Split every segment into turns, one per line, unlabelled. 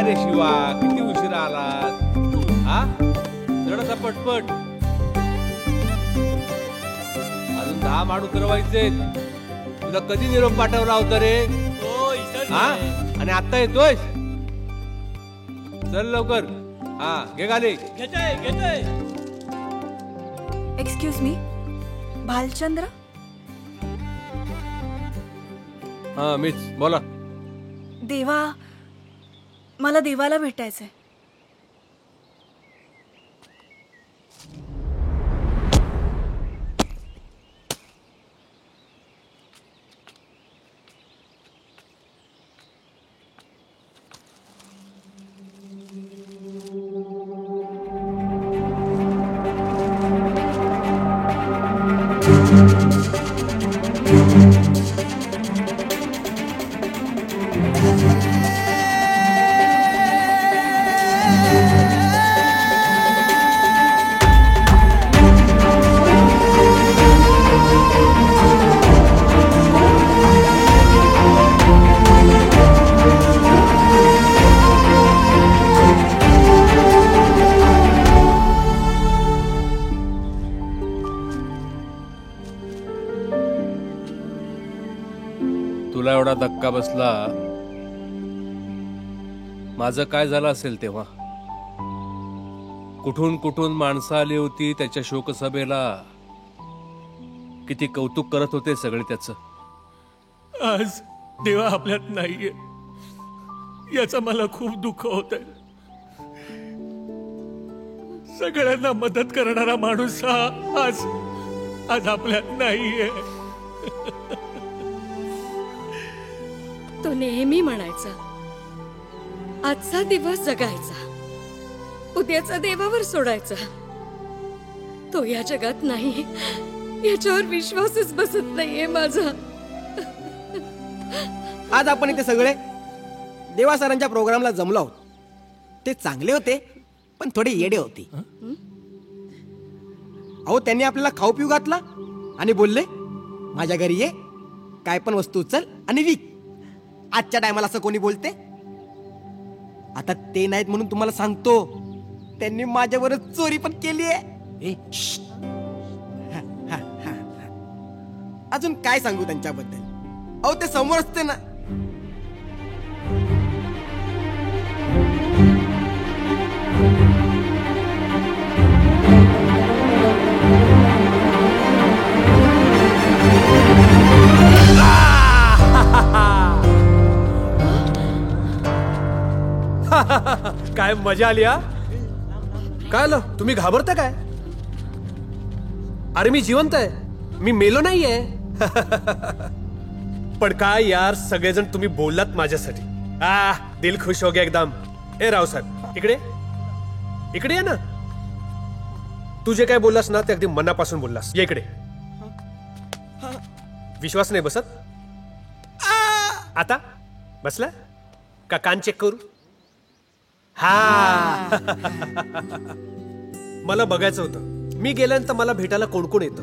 काय रे शिवा, किती उशिरा आलास? हा जरासा पटपट, अजून 10 माणूस उतरवायचे. तुला कधी निरोप पाठवला होता रे? हा आणि आता येतोय? चल लवकर. हा घे गाडी.
Excuse me, Bhalchandra?
हा मीच, बोला.
देवा, मला देवाला भेटायचंय.
तुला एवढा धक्का बसला, माझं काय झालं असेल तेव्हा? कुठून कुठून माणसं आली होती त्याच्या शोकसभेला, किती कौतुक करत होते सगळे त्याचं.
आज देवा आपल्यात नाहीये, याचं मला खूप दुःख होत आहे. सगळ्यांना मदत करणारा माणूस हा आज आज आपल्यात नाहीये.
तो नेहमी म्हणायचा, आजचा दिवस जगायचा, उद्याचा देवावर सोडायचा. तो या जगात नाही, याच्यावर विश्वासच बसत नाहीये माझा.
आज आपण इथे सगळे देवा सरांच्या प्रोग्रामला जमलो आहोत. ते चांगले होते पण थोडे येडे होते. अहो, त्यांनी आपल्याला खाऊ पिऊ घातला आणि बोलले माझ्या घरी ये, काय पण वस्तू उचल आणि विक. आजच्या टायमाला असं कोणी बोलते? आता ते नाहीत म्हणून तुम्हाला सांगतो, त्यांनी माझ्यावरच चोरी पण केली आहे. अजून काय सांगू त्यांच्याबद्दल? अहो, ते समोर असते ना.
काय मजा आली हा? काय आलं, तुम्ही घाबरता काय? अरे मी जिवंत आहे, मी मेलो नाहीये. पण काय यार, सगळेजण तुम्ही बोललात माझ्यासाठी. दिल खुश हो गया एकदम. ए रावसाहेब, इकडे इकडे ये ना. तू जे काय बोललास ना ते अगदी मनापासून बोललास. ये इकडे. विश्वास नाही बसत? आता बसला का? कान चेक करू? हा. मला बघायचं होतं, मी गेल्यानंतर मला भेटायला कोण कोण येतं,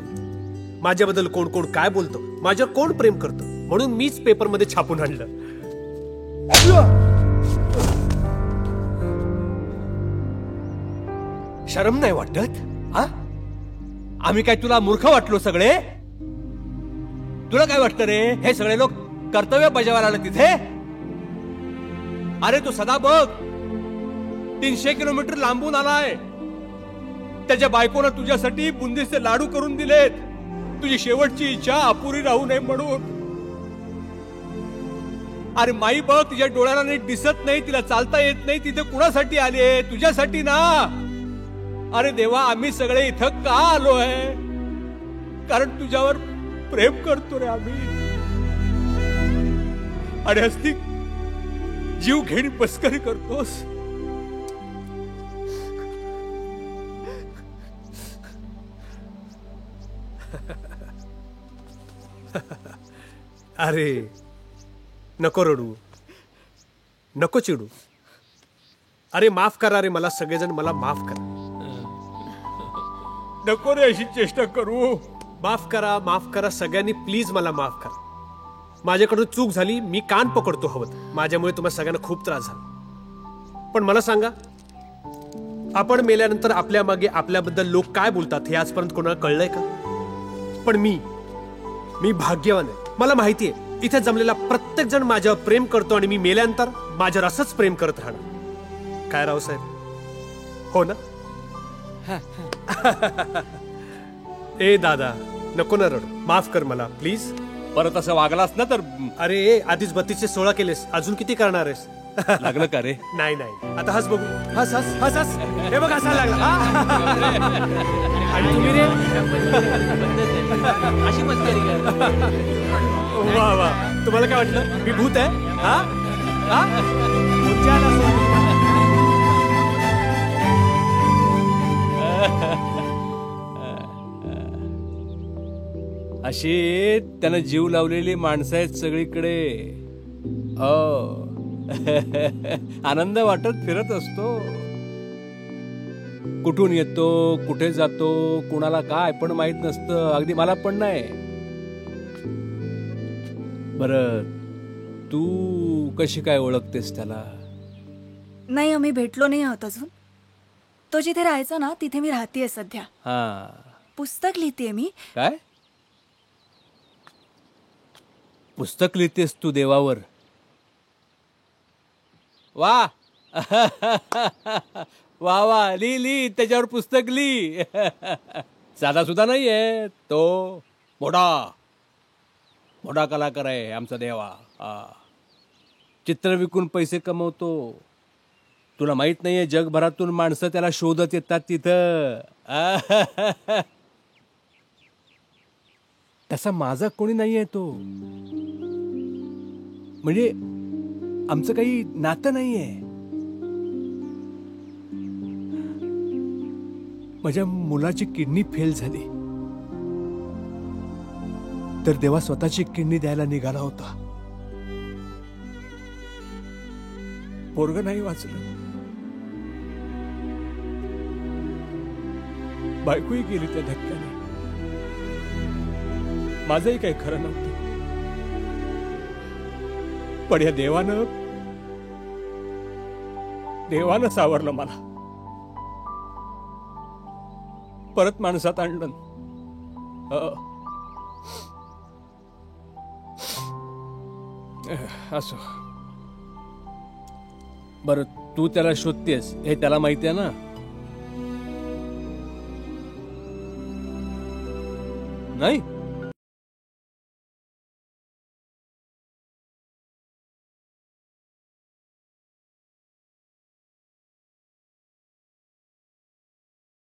माझ्याबद्दल कोण कोण काय बोलतं, माझ्यावर कोण प्रेम करतं, म्हणून मीच पेपरमध्ये छापून आणलं.
शरम नाही वाटत? हा, आम्ही काय तुला मूर्ख वाटलो सगळे? तुला काय वाटतं रे, हे सगळे लोक कर्तव्य बजावायला आले तिथे? अरे तू सदा बघ, 300 किलोमीटर लांबून आलाय. त्याच्या बायकोनं तुझ्यासाठी बुंदीचे लाडू करून दिलेत, तुझी शेवटची इच्छा अपुरी राहू नये म्हणून. अरे माई बघ, तिच्या डोळ्याला नीट दिसत नाही, तिला चालता येत नाही, तिथे कुणासाठी आले? तुझ्यासाठी ना. अरे देवा, आम्ही सगळे इथं का आलोय? कारण तुझ्यावर प्रेम करतो रे आम्ही. आणि हस्ती जीव घेणी मस्करी करतोस.
अरे नको रडू, नको चिडू. अरे माफ करा रे मला, सगळेजण मला माफ करा.
नको रे अशी चेष्टा करू.
माफ करा, माफ करा सगळ्यांनी, प्लीज मला माफ करा. माझ्याकडून चूक झाली, मी कान पकडतो हवं, माझ्यामुळे तुम्हाला सगळ्यांना खूप त्रास झाला. पण मला सांगा, आपण मेल्यानंतर आपल्या मागे आपल्याबद्दल लोक काय बोलतात हे आजपर्यंत कोणाला कळलंय का? पण मी भाग्यवान आहे. मला माहितीये इथे जमलेला प्रत्येक जण माझ्यावर प्रेम करतो आणि मी मेल्यानंतर माझ्यावर असंच प्रेम करत राहणार. काय रावसाहेब, हो ना? ए दादा, नको ना रडू, माफ कर मला प्लीज.
परत असं वागलास ना तर
अरे आधीच 32 16 केलेस, अजून किती करणार आहेस?
लागलं का रे?
नाही नाही, आता हस बघू. हस हस हस हस. हे बघ हसायला लागला. आणि तुम्ही रे?
अशी मस्करी
वा वा, तुम्हाला काय वाटलं मी भूत आहे? हा हा, कोणच्या आला असं?
अशी त्यानं जीव लावलेली माणसं आहेत सगळीकडे. हो. आनंद वाटत फिरत असतो. कुठून येतो, कुठे जातो, कुणाला काय पण माहित नसतं. अगदी मला पण नाही. बर, तू कशी काय ओळखतेस त्याला?
नाही, आम्ही भेटलो नाही आहोत अजून. तो जिथे राहायचा ना तिथे मी राहतेय सध्या.
हा.
पुस्तक लिहितेय मी.
काय पुस्तक लिहितेस तू देवावर? वा वा वा, लिही त्याच्यावर पुस्तक लिही. साधा सुद्धा नाहीये तो, मोठा कलाकार आहे आमचा देवा. चित्र विकून पैसे कमवतो. तुला माहित नाहीये जगभरातून माणसं त्याला शोधत येतात तिथं. तसा माझा कोणी नाहीये तो. म्हणजे आमचं काही नातं नाहीये. माझ्या मुलाची किडनी फेल झाली तर देवा स्वतःची किडनी द्यायला निघाला होता. पोरग नाही वाचलं. बायकोही गेली त्या धक्क्याने. माझंही काही खरं नव्हतं. पण या देवानं सावरलं मला. परत माणसात आणलं. असो. बर, तू त्याला शोधतेस हे त्याला माहिती आहे ना? नाही